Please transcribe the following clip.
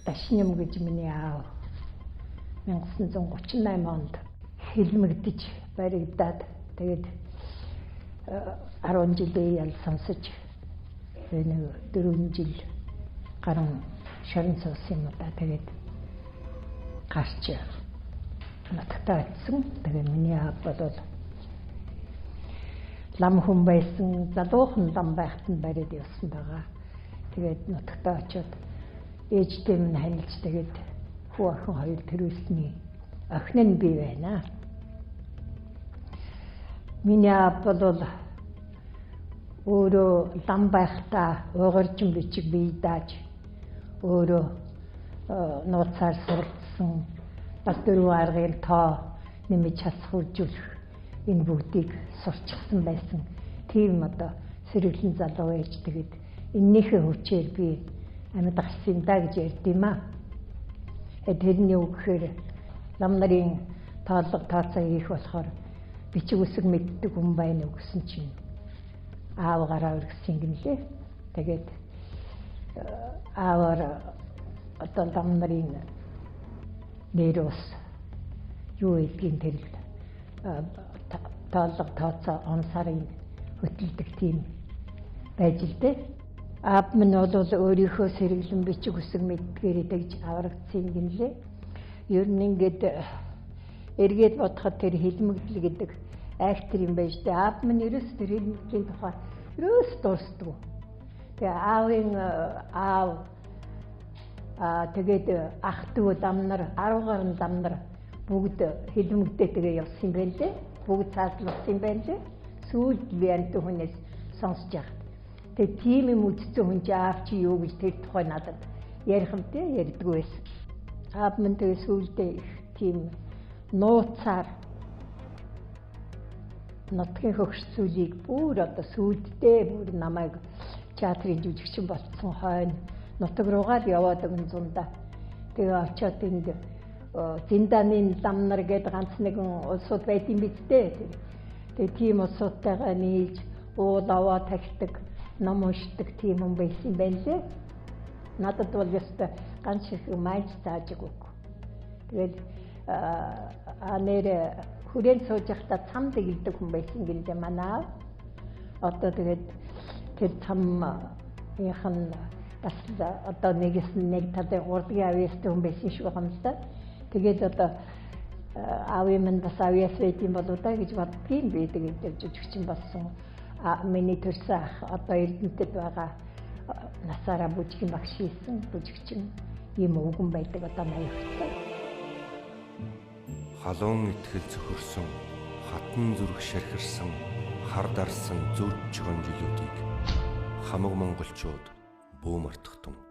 Дашням гэж миний аав 1938 онд хэлмэгдэж баригдаад тэгээд 10 жилийн ял сонсож нэг 4 жил гарan шорон суусан юм да. Тэгээд гарч нутагтаа очсон. Тэгээд миний аав бол лам хүн байсан, залуухан лам байхад нь бариад явсан байгаа. Тэгээд нутагтаа очиод ээжтэй минь ханилж тэгээд хүү охин хоёр төрүүлсний охин нь би байна. Миний аав бол өөрөө лам байхдаа ууржин бичиг бие дааж өөрөө нууцаар суралцсан бас 4 аргын тоо нэмж хасхуулжүүлэх энэ бүгдийг сурчсан байсан. Тийм одоо сэргэлэн залуу ээж тэгээд эннийхээ хүчээр би амьд гарсан да гэж ярьдийм аа. Тэрний үг гэхээр лам нарын тоолго тооцоо хийх болохоор бичиг үсэг мэддэг хүн байна уу гэсэн чинь ааваараа өргөсөн юм лээ. Тэгээд ааваар одоо лам нарын нэрос юу гэдгийг тэр тоолго тооцоо он сарын хөтөлдөг тийм байж л дээ. Аав минь бол өөрийнхөө сэргэлэн бичиг үсэг мэддгээр тэгж аврагдсан юм лээ. Ер нь ингээд эргээд бодоход тэр хэлмэгдэл гэдэг актер юм байж дээ. Аав минь ерөөс тэр хэлмэгдлийн тухай ерөөс дуустдаг. Тэгээ аавын аав тэгээд ах дүү дам нар 10 гаруй дам нар бүгд хэлмэгдээ тэгээ явсан юм байна лээ. Бүгд цаашлуулсан юм байна лээ. Сүүлд би ант хүнээс сонсож яхад. Тэгээ тийм юм үзсэн хүн чи аав чи юу гэж тэр тухай надад ярих юм те ярьдгүй байсан. Аав минь тэгээ сүүлдээ их тийм нууцаар нутгийн хөгжцүүлийг бүр одоо сүүлдээ бүр намайг театрын жүжигчин болцсон хойно нутаг руугаа л яваад өгөн зундаа. Тэгээ очиод энд Зинданын лам нар гэдэг ганц нэгэн улсууд байт юм биз дээ. Тэгээ тийм улсуудтайгаа нийлж уул аваа тахидаг, ном уншдаг тийм хүн байсан юм байна лээ. Надад бол ёстой ганц шиг майж таажгүй. Тэгээд нэр хүрээнд сууж байхдаа цам дэглэдэг хүн байсан гэлээ манай. Одоо тэгээд тэр цамынхан бас одоо нэг талын урдгийн авьяастай хүн байсан шүү хамсаа. Тэгээд одоо аавын минь бас авьяас байт юм болоо да гэж боддгийн би тэгээд жүжигчин болсон. Миний төрсөн ах одоо Эрдэнэтэд байгаа насаараа бүжгийн багш хийсэн бүжигчин ийм өвгөн байдаг одоо 80 хүртэл. Халуун итгэл зөхөрсөн, хатан зүрх шархирсан, хар дарсан зүрх чигэн жилүүдийг хамаг монголчууд бүү мартахтун.